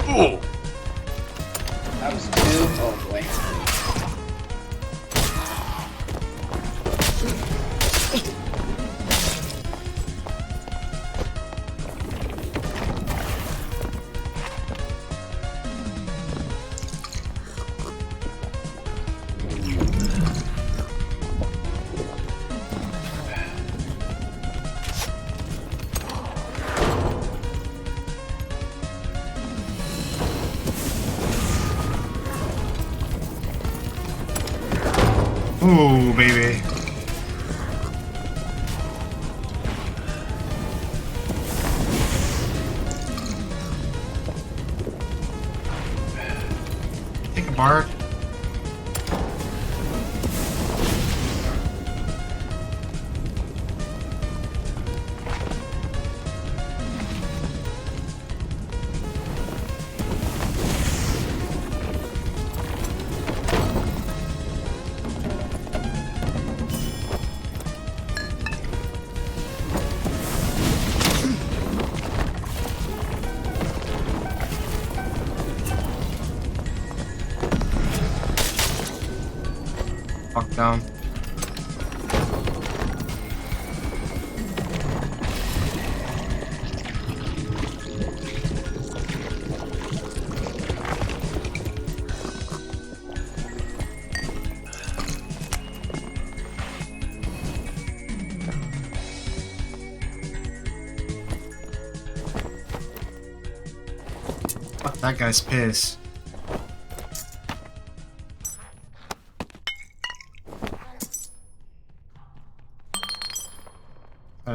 Ooh. That was 2. Oh boy. Ooh, baby. Take a bard. Fuck down. Fuck, that guy's pissed.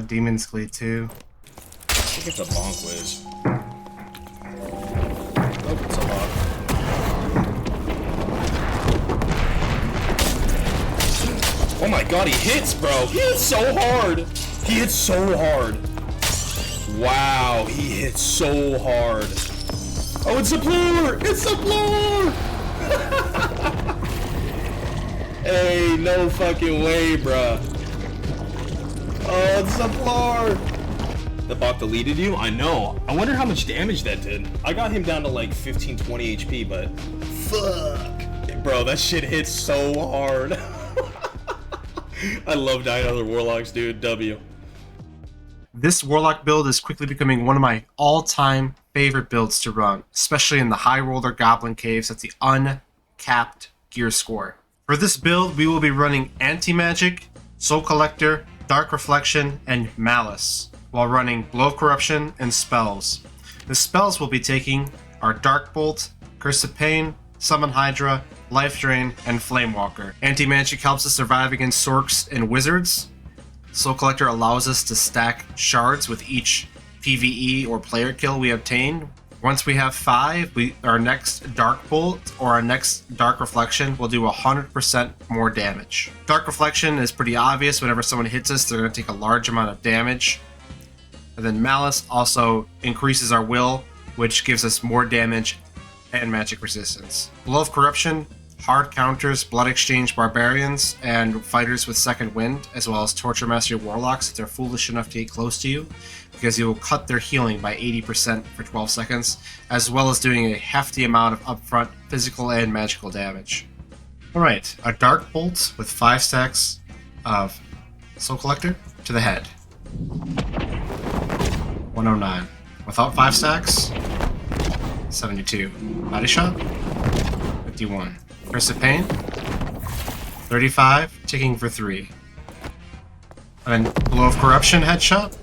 Demon's Glee too. I think it's a bonk whiz. Nope, it's a lock. Oh my god, he hits, bro! He hits so hard! He hits so hard! Wow, he hits so hard! Oh, it's zeplore! It's zeplore! Hey, no fucking way, bruh. Oh, it's zeplore! The bot deleted you? I know. I wonder how much damage that did. I got him down to like 15-20 HP, but fuck. Bro, that shit hits so hard. I love dying other warlocks, dude. W. This warlock build is quickly becoming one of my all-time favorite builds to run, especially in the high roller Goblin Caves at the uncapped gear score. For this build, we will be running Antimagic, Soul Collector, Dark Reflection, and Malice, while running Blow of Corruption and spells. The spells we'll be taking are Dark Bolt, Curse of Pain, Summon Hydra, Life Drain, and Flamewalker. Anti-Magic helps us survive against Sorcs and Wizards. Soul Collector allows us to stack shards with each PvE or player kill we obtain. Once we have 5, our next Dark Bolt or our next Dark Reflection will do 100% more damage. Dark Reflection is pretty obvious. Whenever someone hits us, they're going to take a large amount of damage. And then Malice also increases our will, which gives us more damage and magic resistance. Blow of Corruption hard counters Blood Exchange Barbarians and fighters with Second Wind, as well as Torture Master Warlocks if they're foolish enough to get close to you, because you will cut their healing by 80% for 12 seconds, as well as doing a hefty amount of upfront physical and magical damage. Alright, a Dark Bolt with 5 stacks of Soul Collector to the head. 109. Without 5 stacks, 72. Body shot, 51. Curse of Pain, 35, ticking for 3. And then Blow of Corruption headshot,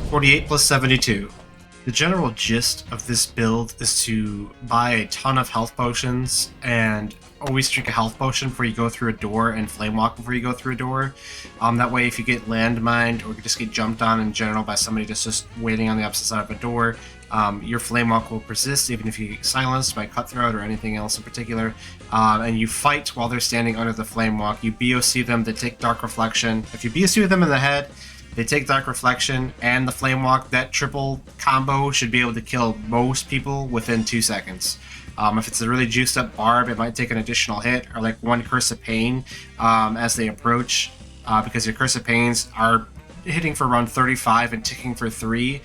48 plus 72. The general gist of this build is to buy a ton of health potions and always drink a health potion before you go through a door and Flamewalk before you go through a door. That way if you get landmined or just get jumped on in general by somebody just waiting on the opposite side of a door, your Flamewalk will persist even if you get silenced by Cutthroat or anything else in particular. And you fight while they're standing under the Flamewalk. You BOC them, they take Dark Reflection. If you BOC them in the head, they take Dark Reflection and the Flamewalk. That triple combo should be able to kill most people within 2 seconds. If it's a really juiced up Barb, it might take an additional hit or like 1 Curse of Pain as they approach, because your Curse of Pains are hitting for around 35 and ticking for 3,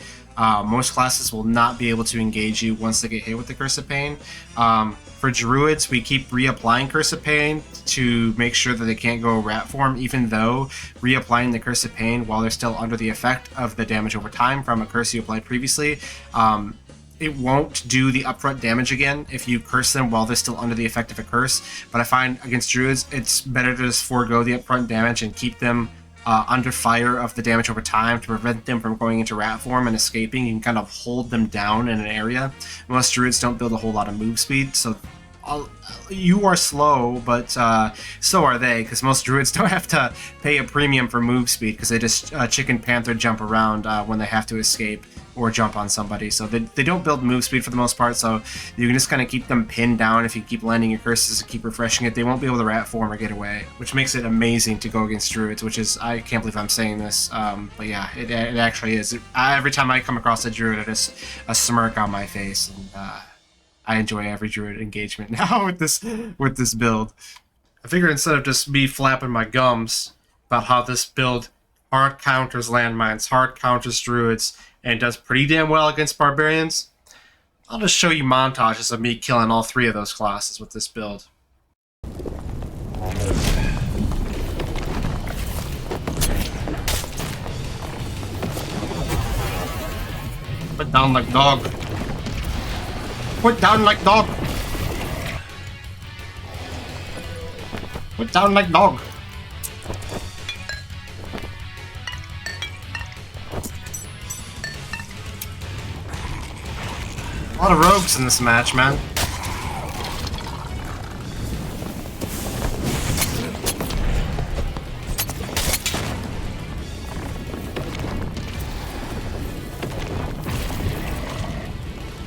most classes will not be able to engage you once they get hit with the Curse of Pain. For Druids, we keep reapplying Curse of Pain to make sure that they can't go rat form, even though reapplying the Curse of Pain while they're still under the effect of the damage over time from a curse you applied previously, it won't do the upfront damage again if you curse them while they're still under the effect of a curse. But I find against Druids, it's better to just forego the upfront damage and keep them under fire of the damage over time to prevent them from going into rat form and escaping. You can kind of hold them down in an area. Most Druids don't build a whole lot of move speed, so you are slow, but so are they, because most Druids don't have to pay a premium for move speed because they just chicken panther jump around when they have to escape or jump on somebody. So they don't build move speed for the most part, so you can just kind of keep them pinned down if you keep landing your curses and keep refreshing it. They won't be able to rat form or get away, which makes it amazing to go against Druids, which is, I can't believe I'm saying this, but yeah, it actually is. Every time I come across a Druid, I just a smirk on my face, and I enjoy every Druid engagement now with this build. I figured instead of just me flapping my gums about how this build hard counters landmines, hard counters Druids, and does pretty damn well against Barbarians, I'll just show you montages of me killing all 3 of those classes with this build. Put down like dog. Put down like dog. Put down like dog. A lot of rogues in this match, man.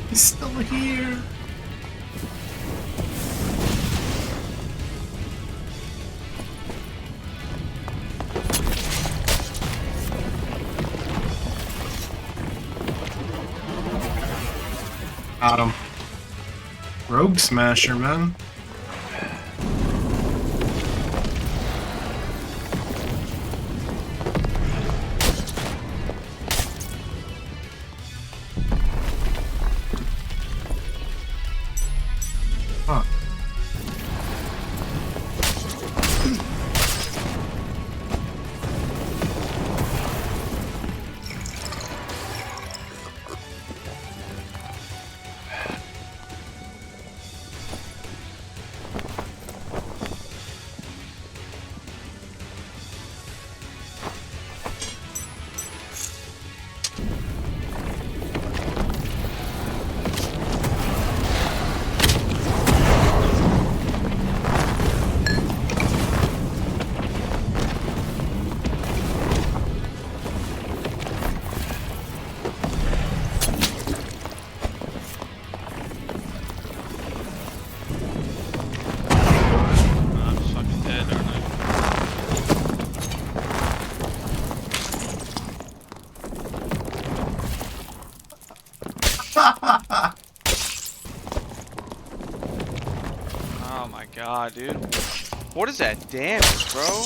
He's still here. Got him. Rogue Smasher, man. Huh. Oh my god, dude. What is that damage, bro?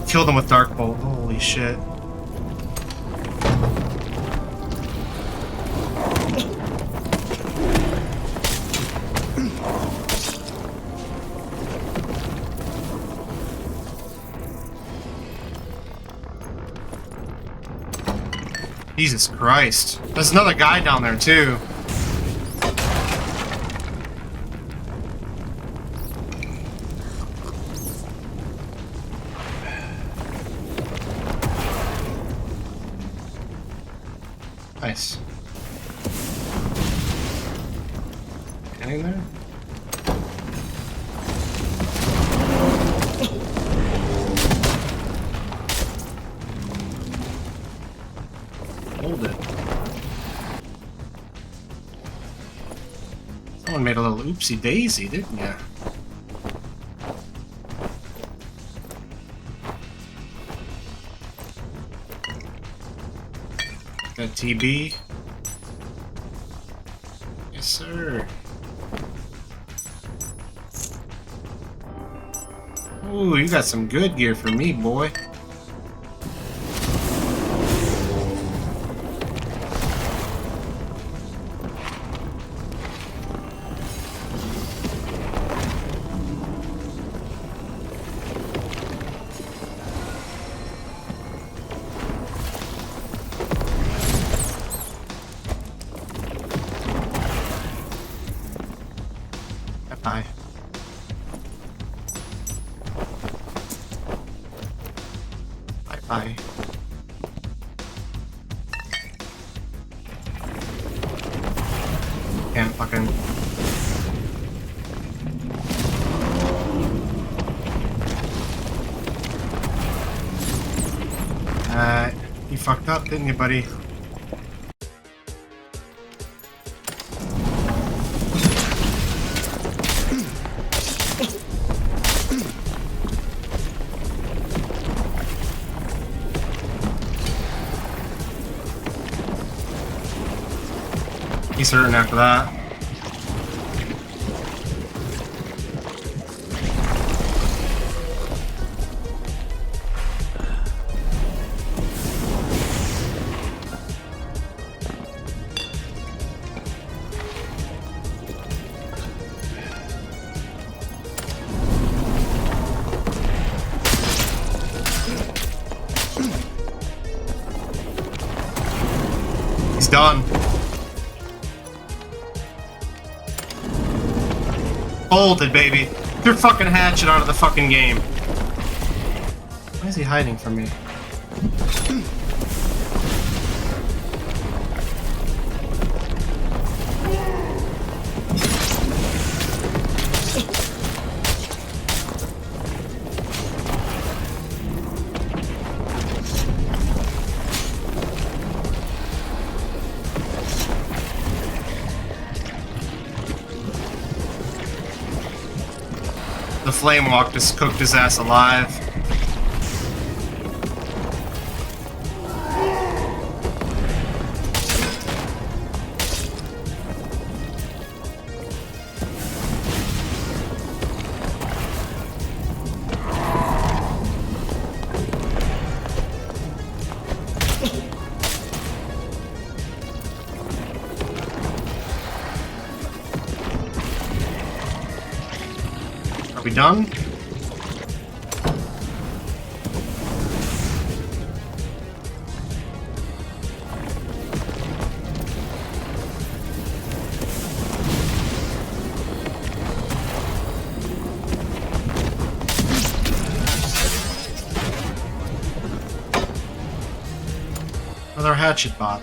Killed him with Dark Bolt. Holy shit. Jesus Christ. There's another guy down there too. Nice. Getting there? Hold it. Someone made a little oopsie daisy, didn't ya? Got TB. Yes, sir. Ooh, you got some good gear for me, boy. Bye. Bye. Can't fucking... You fucked up, didn't you, buddy? He's hurting after that. He's done. Folded, baby. Get your fucking hatchet out of the fucking game. Why is he hiding from me? The Flamewalk just cooked his ass alive. Are we done? Another hatchet bot.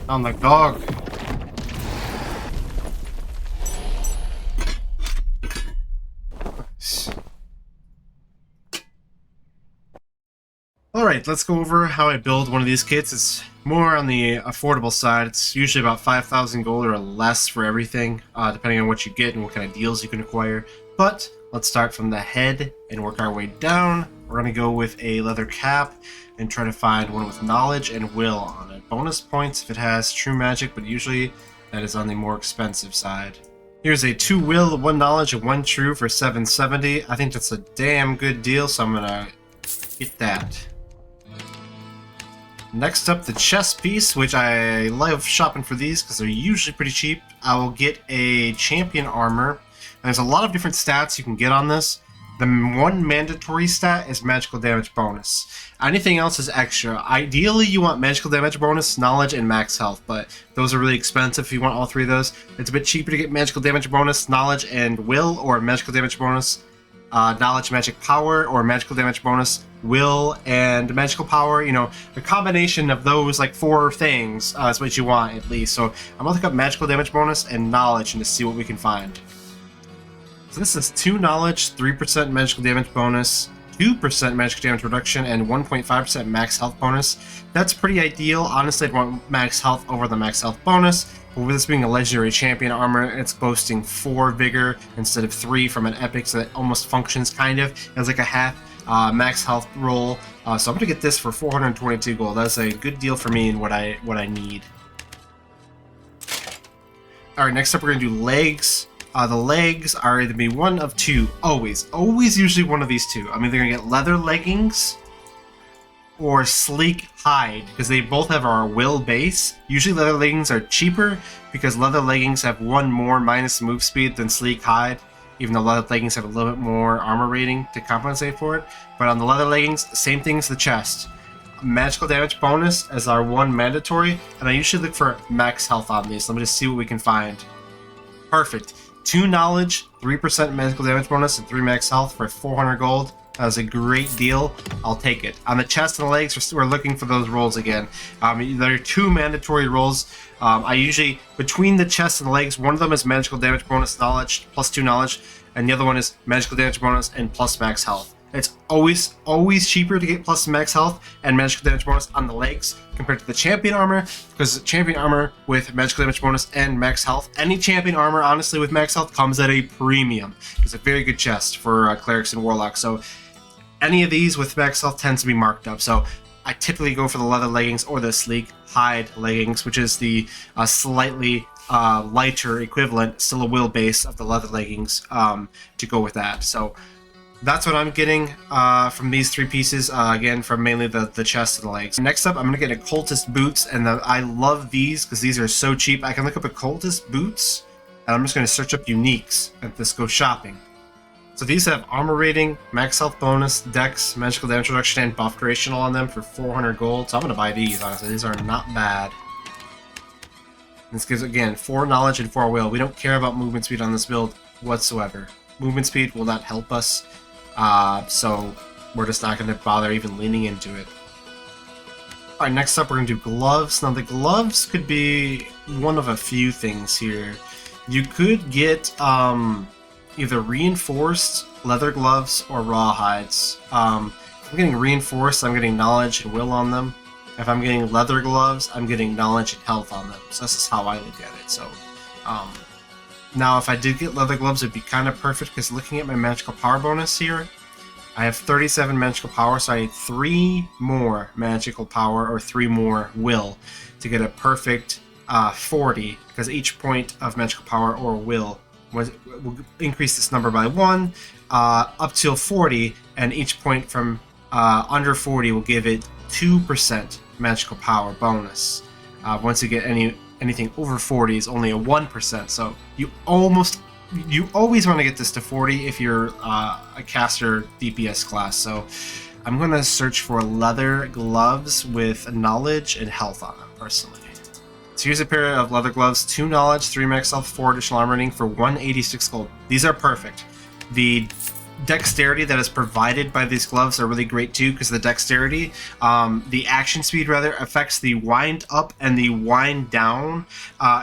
On the dog. Alright, let's go over how I build one of these kits. It's more on the affordable side. It's usually about 5,000 gold or less for everything, depending on what you get and what kind of deals you can acquire. But let's start from the head and work our way down. We're going to go with a leather cap and try to find one with knowledge and will on it. Bonus points if it has true magic, but usually that is on the more expensive side. Here's a 2 will, 1 knowledge, and 1 true for 770. I think that's a damn good deal, so I'm gonna get that. Next up, the chest piece, which I love shopping for these because they're usually pretty cheap. I will get a champion armor. There's a lot of different stats you can get on this. The one mandatory stat is magical damage bonus. Anything else is extra. Ideally, you want magical damage bonus, knowledge, and max health, but those are really expensive if you want all three of those. It's a bit cheaper to get magical damage bonus, knowledge, and will, or magical damage bonus, knowledge, magic power, or magical damage bonus, will, and magical power. You know, the combination of those like 4 things is what you want at least. So I'm gonna look up magical damage bonus and knowledge and to see what we can find. So this is 2 knowledge, 3% magical damage bonus, 2% magical damage reduction, and 1.5% max health bonus. That's pretty ideal. Honestly, I'd want max health over the max health bonus. But with this being a legendary champion armor, it's boasting 4 vigor instead of 3 from an epic, so that almost functions kind of as like a half max health roll. So I'm gonna get this for 422 gold. That's a good deal for me and what I need. All right, next up we're gonna do legs. The legs are either be one of 2, always usually one of these 2. I'm either gonna get leather leggings or sleek hide, because they both have our will base. Usually leather leggings are cheaper because leather leggings have 1 more minus move speed than sleek hide, even though leather leggings have a little bit more armor rating to compensate for it. But on the leather leggings, same thing as the chest. Magical damage bonus as our 1 mandatory, and I usually look for max health on these. Let me just see what we can find. Perfect. 2 knowledge, 3% magical damage bonus, and 3 max health for 400 gold. That was a great deal. I'll take it. On the chest and the legs, we're looking for those rolls again. There are 2 mandatory rolls. I usually, between the chest and the legs, one of them is magical damage bonus knowledge, plus 2 knowledge, and the other one is magical damage bonus and plus max health. It's always cheaper to get plus max health and magical damage bonus on the legs compared to the champion armor, because the champion armor with magical damage bonus and max health, any champion armor honestly with max health comes at a premium. It's a very good chest for clerics and warlocks. So any of these with max health tends to be marked up. So I typically go for the leather leggings or the sleek hide leggings, which is the slightly lighter equivalent, still a will base of the leather leggings, to go with that. So that's what I'm getting from these 3 pieces, again, from mainly the chest and the legs. Next up, I'm going to get occultist boots, and I love these because these are so cheap. I can look up occultist boots, and I'm just going to search up uniques and just go shopping. So these have armor rating, max health bonus, dex, magical damage reduction, and buff duration all on them for 400 gold. So I'm going to buy these, honestly. These are not bad. This gives, again, 4 knowledge and 4 will. We don't care about movement speed on this build whatsoever. Movement speed will not help us. So we're just not going to bother even leaning into it. Alright, next up we're going to do gloves. Now the gloves could be one of a few things here. You could get either reinforced leather gloves or rawhides. If I'm getting reinforced, I'm getting knowledge and will on them. If I'm getting leather gloves, I'm getting knowledge and health on them. So that's just how I look at it. So now, if I did get leather gloves, it'd be kind of perfect, because looking at my magical power bonus here, I have 37 magical power, so I need 3 more magical power or 3 more will to get a perfect 40, because each point of magical power or will increase this number by 1 up till 40, and each point from under 40 will give it 2% magical power bonus. Once you get anything over 40 is only a 1%, so you always want to get this to 40 if you're a caster DPS class. So I'm going to search for leather gloves with knowledge and health on them, personally. So here's a pair of leather gloves, 2 knowledge, 3 max health, 4 additional armor rating for 186 gold. These are perfect. The dexterity that is provided by these gloves are really great too, because the dexterity, the action speed rather, affects the wind up and the wind down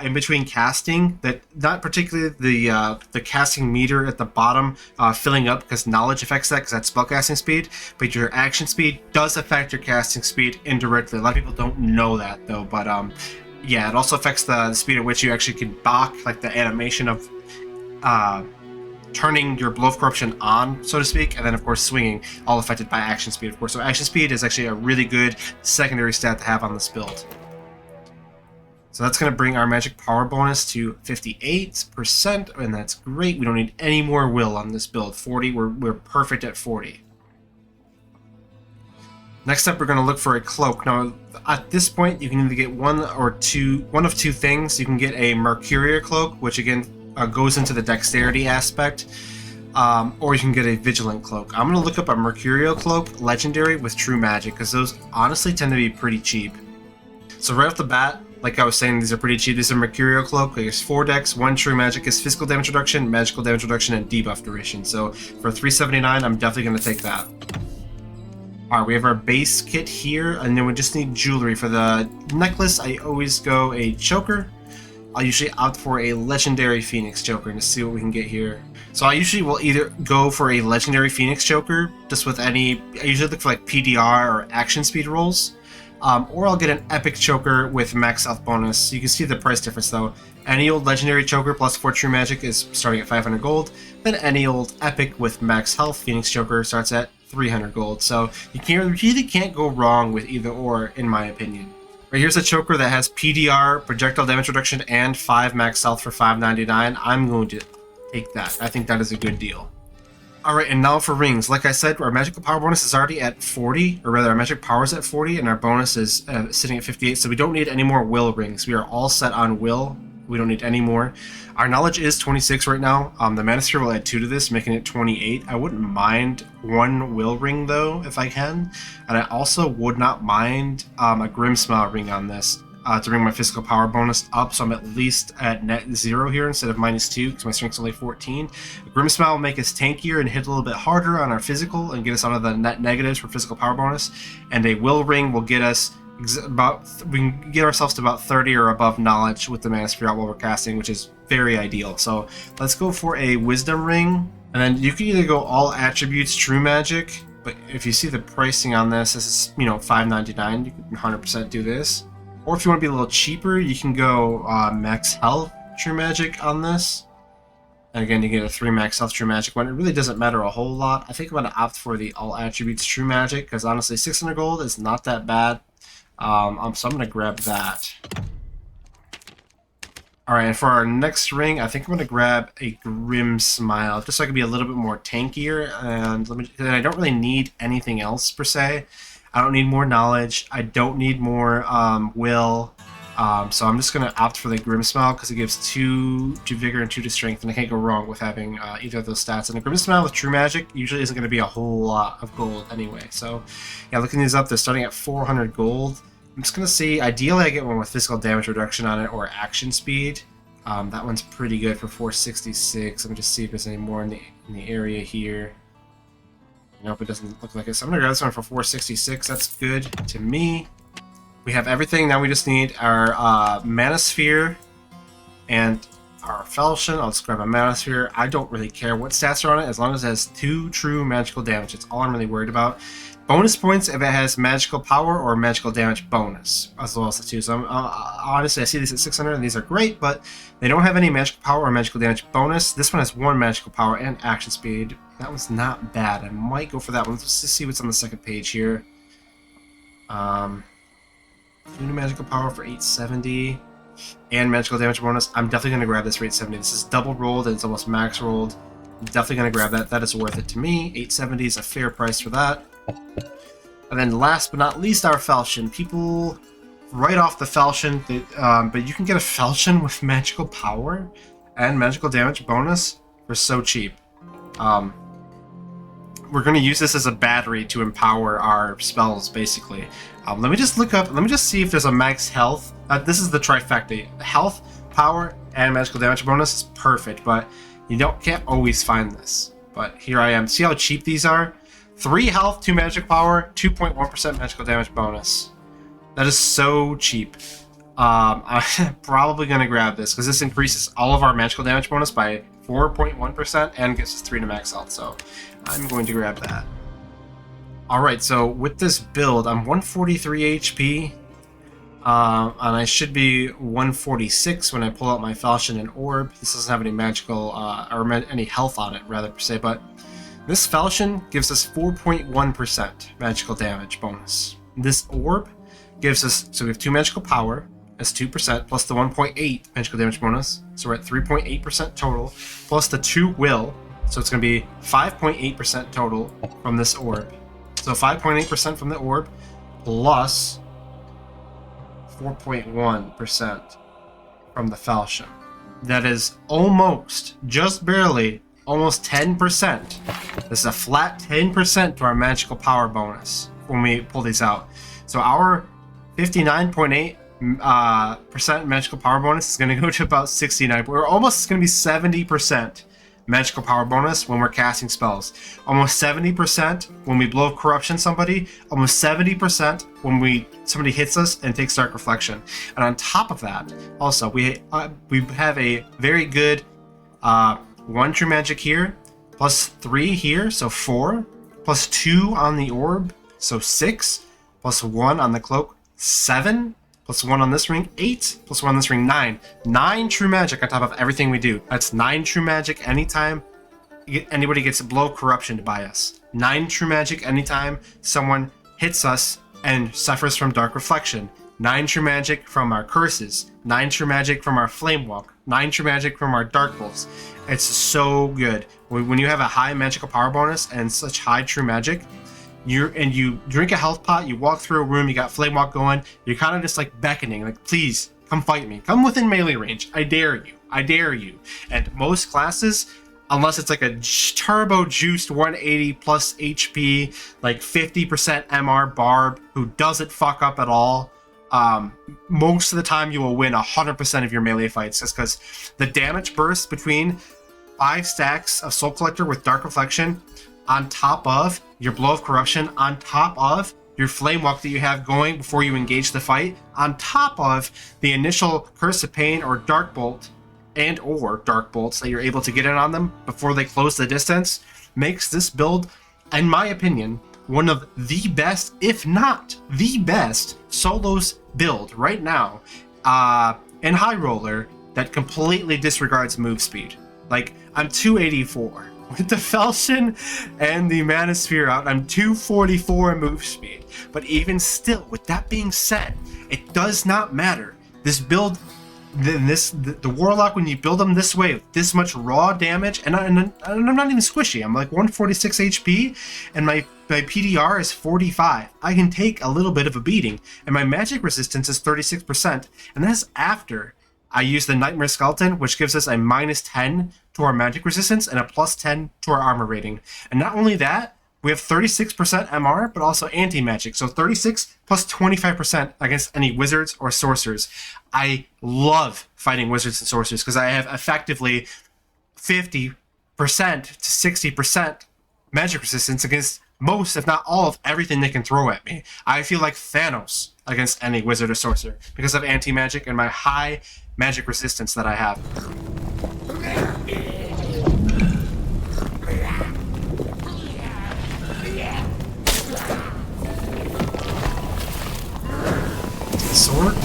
in between casting. That not particularly the casting meter at the bottom filling up, because knowledge affects that, because that's spellcasting speed. But your action speed does affect your casting speed indirectly. A lot of people don't know that though, but yeah, it also affects the speed at which you actually can BoC, like the animation of turning your Blow of Corruption on, so to speak, and then of course swinging, all affected by action speed, of course. So action speed is actually a really good secondary stat to have on this build. So that's going to bring our magic power bonus to 58%, and that's great. We don't need any more will on this build. 40, we're perfect at 40. Next up, we're going to look for a cloak. Now, at this point, you can either get one of two things. You can get a Mercurial cloak, which again goes into the dexterity aspect. or you can get a Vigilant Cloak. I'm going to look up a Mercurial Cloak, Legendary, with True Magic, because those honestly tend to be pretty cheap. So right off the bat, like I was saying, these are pretty cheap. These are Mercurial Cloak. There's 4 decks, 1 True Magic is physical damage reduction, magical damage reduction, and debuff duration. So for $379, I'm definitely going to take that. Alright, we have our base kit here, and then we just need jewelry. For the necklace, I always go a choker. I'll usually opt for a legendary Phoenix choker to see what we can get here. So I usually will either go for a legendary Phoenix choker, just with any, I usually look for like PDR or action speed rolls, or I'll get an epic choker with max health bonus. You can see the price difference though. Any old legendary choker plus 4 true magic is starting at 500 gold, then any old epic with max health Phoenix choker starts at 300 gold. So you really can't go wrong with either or, in my opinion. Right, here's a choker that has PDR, projectile damage reduction, and 5 max health for $5.99. I'm going to take that. I think that is a good deal. Alright, and now for rings. Like I said, our magical power bonus is already at 40, or rather our magic power is at 40, and our bonus is sitting at 58, so we don't need any more will rings. We are all set on will. We don't need any more. Our knowledge is 26 right now. The Manosphere will add 2 to this, making it 28. I wouldn't mind 1 will ring though, if I can. And I also would not mind a Grim Smile ring on this to bring my physical power bonus up, so I'm at least at net 0 here instead of -2, because my strength's only 14. A Grim Smile will make us tankier and hit a little bit harder on our physical and get us out of the net negatives for physical power bonus. And a will ring will get us we can get ourselves to about 30 or above knowledge with the Manosphere out while we're casting, which is very ideal. So let's go for a wisdom ring, and then you can either go all attributes true magic, but if you see the pricing on this is, you know, $5.99. You can 100% do this. Or if you want to be a little cheaper, you can go max health true magic on this, and again you get a 3 max health true magic one. It really doesn't matter a whole lot. I think I'm going to opt for the all attributes true magic, because honestly 600 gold is not that bad. So I'm going to grab that. Alright, and for our next ring, I think I'm going to grab a Grim Smile, just so I can be a little bit more tankier, and I don't really need anything else per se. I don't need more knowledge, I don't need more will, so I'm just going to opt for the Grim Smile, because it gives 2 to vigor and 2 to strength, and I can't go wrong with having either of those stats. And a Grim Smile with true magic usually isn't going to be a whole lot of gold anyway, so yeah, looking these up, they're starting at 400 gold. I'm just going to see, ideally I get one with physical damage reduction on it or action speed. That one's pretty good for 466. Let me just see if there's any more in the area here. Nope, it doesn't look like it. So I'm going to grab this one for 466. That's good to me. We have everything. Now we just need our Manosphere and our Falchion. I'll just grab a Manosphere. I don't really care what stats are on it, as long as it has 2 true magical damage. That's all I'm really worried about. Bonus points if it has magical power or magical damage bonus, as well as the 2. So honestly, I see these at 600, and these are great, but they don't have any magical power or magical damage bonus. This one has 1 magical power and action speed. That one's not bad. I might go for that one. Let's just see what's on the second page here. 2 magical power for 870 and magical damage bonus. I'm definitely going to grab this for 870. This is double rolled and it's almost max rolled. I'm definitely going to grab that. That is worth it to me. 870 is a fair price for that. And then last but not least, our Falchion. People write off the Falchion, but you can get a Falchion with magical power and magical damage bonus for so cheap. We're going to use this as a battery to empower our spells, basically. Let me just look up, let me just see if there's a max health. This is the trifecta. Health, power, and magical damage bonus is perfect, but you can't always find this. But here I am. See how cheap these are? 3 health, 2 magic power, 2.1% magical damage bonus. That is so cheap. I'm probably going to grab this, because this increases all of our magical damage bonus by 4.1% and gets us 3 to max health, so I'm going to grab that. Alright, so with this build, I'm 143 HP, and I should be 146 when I pull out my Falchion and Orb. This doesn't have any magical, or any health on it, rather, per se, but this Falchion gives us 4.1% magical damage bonus. This Orb gives us, so we have 2 magical power, that's 2%, plus the 1.8 magical damage bonus, so we're at 3.8% total, plus the 2 will, so it's going to be 5.8% total from this Orb. So 5.8% from the Orb, plus 4.1% from the Falchion. That is almost, just barely, almost 10%. This is a flat 10% to our magical power bonus when we pull these out. So our 59.8% magical power bonus is going to go to about 69. We're almost going to be 70% magical power bonus when we're casting spells. Almost 70% when we blow up corruption somebody. Almost 70% when somebody hits us and takes dark reflection. And on top of that, also we have a very good 1 true magic here, plus 3 here, so 4, plus 2 on the orb, so 6, plus 1 on the cloak, 7, plus 1 on this ring, 8, plus 1 on this ring, 9. 9 true magic on top of everything we do. That's 9 true magic anytime anybody gets a blow corruption by us. 9 true magic anytime someone hits us and suffers from dark reflection. 9 true magic from our curses. 9 true magic from our Flamewalk. 9 true magic from our dark bolts. It's so good. When you have a high magical power bonus and such high true magic, you drink a health pot, you walk through a room, you got Flamewalk going, you're kind of just like beckoning, like, please, come fight me. Come within melee range. I dare you. I dare you. And most classes, unless it's like a turbo juiced 180 plus HP, like 50% MR Barb who doesn't fuck up at all, most of the time you will win 100% of your melee fights, just because the damage burst between 5 stacks of Soul Collector with Dark Reflection, on top of your Blow of Corruption, on top of your Flamewalk that you have going before you engage the fight, on top of the initial Curse of Pain or Dark Bolt and or Dark Bolts that you're able to get in on them before they close the distance, makes this build, in my opinion, one of the best, if not the best, solos build right now in High Roller that completely disregards move speed. Like, I'm 284. With the Falchion and the Manosphere out, I'm 244 move speed. But even still, with that being said, it does not matter. This build, the Warlock, when you build them this way, with this much raw damage, and I'm not even squishy. I'm like 146 HP, and my PDR is 45. I can take a little bit of a beating, and my magic resistance is 36%, and that's after I use the Nightmare Skeleton, which gives us a minus 10 to our magic resistance and a plus 10 to our armor rating. And not only that, we have 36% MR, but also anti-magic. So 36 plus 25% against any wizards or sorcerers. I love fighting wizards and sorcerers because I have effectively 50% to 60% magic resistance against most, if not all, of everything they can throw at me. I feel like Thanos against any wizard or sorcerer because of anti-magic and my high magic resistance that I have. Sword?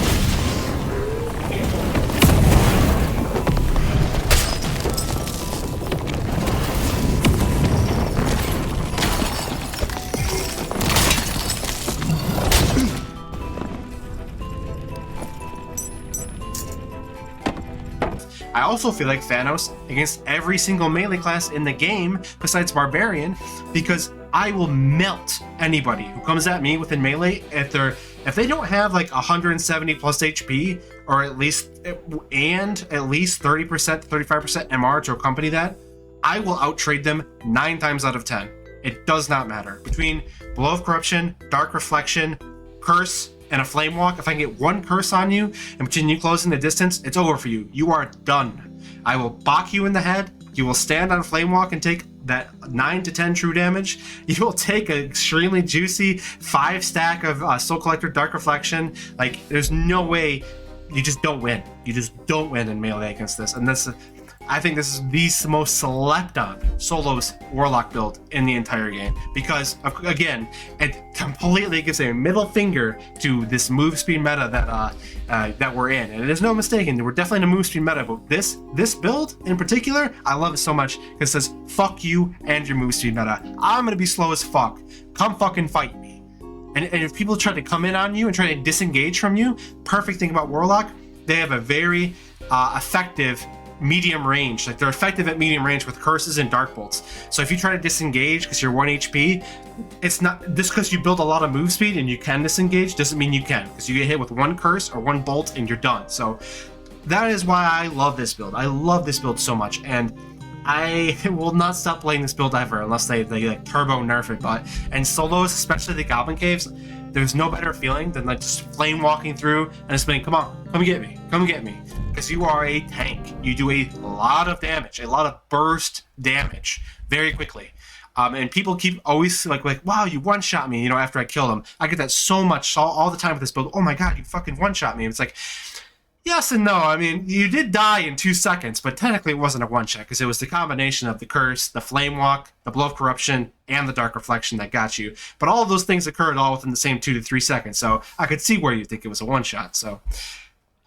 I also feel like Thanos against every single melee class in the game besides Barbarian, because I will melt anybody who comes at me within melee if they don't have like 170 plus HP or at least 30% to 35% MR to accompany that. I will outtrade them 9 times out of 10. It does not matter. Between Blow of Corruption, Dark Reflection, Curse, and a Flamewalk, if I can get 1 curse on you and between you closing the distance, it's over for you. You are done. I will BoC you in the head. You will stand on Flamewalk and take that 9 to 10 true damage. You will take an extremely juicy 5 stack of Soul Collector Dark Reflection. Like, there's no way. You just don't win. You just don't win in melee against this. And this, I think this is the most slept on solos Warlock build in the entire game because, again, it completely gives a middle finger to this move speed meta that we're in. And there's no mistaking, we're definitely in a move speed meta, but this build in particular, I love it so much because it says, fuck you and your move speed meta. I'm gonna be slow as fuck. Come fucking fight me. And if people try to come in on you and try to disengage from you, perfect thing about Warlock, they have a very effective medium range. Like, they're effective at medium range with curses and dark bolts. So if you try to disengage because you're 1 HP, it's not just because you build a lot of move speed and you can disengage doesn't mean you can, because you get hit with 1 curse or 1 bolt and you're done. So that is why I love this build. I love this build so much. And I will not stop playing this build ever unless they like turbo nerf it. But in solos, especially the Goblin Caves, there's no better feeling than like just flame walking through and just being, come on, come get me, come get me. Because you are a tank. You do a lot of damage, a lot of burst damage very quickly. And people keep always like, wow, you one-shot me, you know, after I kill them. I get that so much all the time with this build. Oh my god, you fucking one-shot me. It's like, yes and no. I mean, you did die in 2 seconds, but technically it wasn't a one-shot because it was the combination of the curse, the Flamewalk, the blow of corruption, and the dark reflection that got you. But all of those things occurred all within the same 2 to 3 seconds, so I could see where you think it was a one-shot. So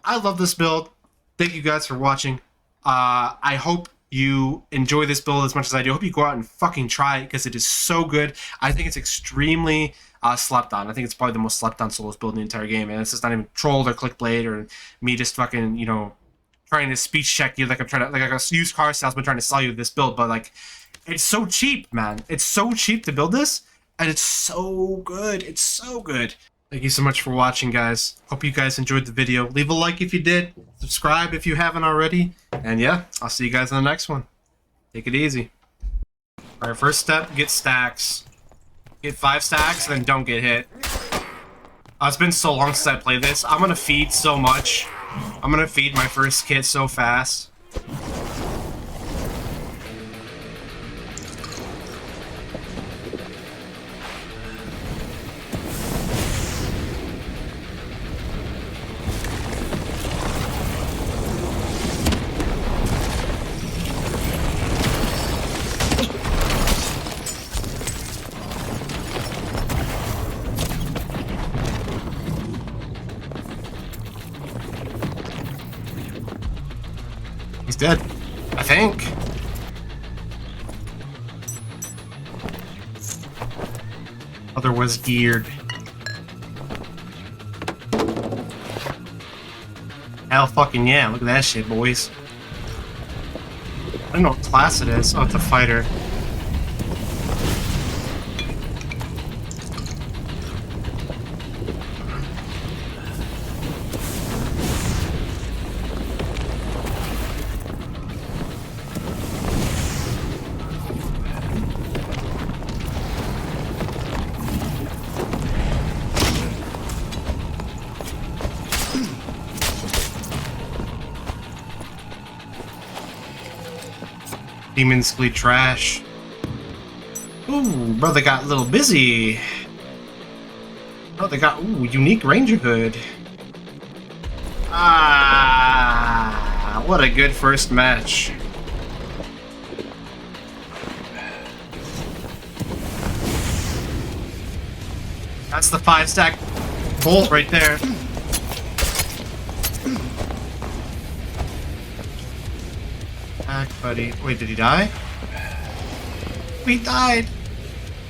I love this build. Thank you guys for watching. I hope you enjoy this build as much as I do. I hope you go out and fucking try it because it is so good. I think it's extremely slept on. I think it's probably the most slept on solos build in the entire game, and it's just not even trolled or clickbait or me just fucking, you know, trying to speech check you like I'm trying to, like a used car salesman trying to sell you this build. But like, it's so cheap, man. It's so cheap to build this, and it's so good. It's so good. Thank you so much for watching, guys. Hope you guys enjoyed the video. Leave a like if you did. Subscribe if you haven't already. And yeah, I'll see you guys in the next one. Take it easy. Alright, first step, get stacks. Get 5 stacks, then don't get hit. It's been so long since I played this. I'm gonna feed so much. I'm gonna feed my first kit so fast. He's dead, I think. Other was geared. Hell fucking yeah, look at that shit, boys. I don't know what class it is. Oh, it's a fighter. Demons Glee trash. Ooh, brother got a little busy. Oh, they got, ooh, unique ranger hood. Ah, what a good first match. That's the 5-stack bolt right there. Back, buddy. Wait, did he die? He died!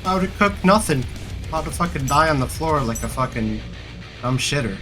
How to cook nothing. How to fucking die on the floor like a fucking dumb shitter.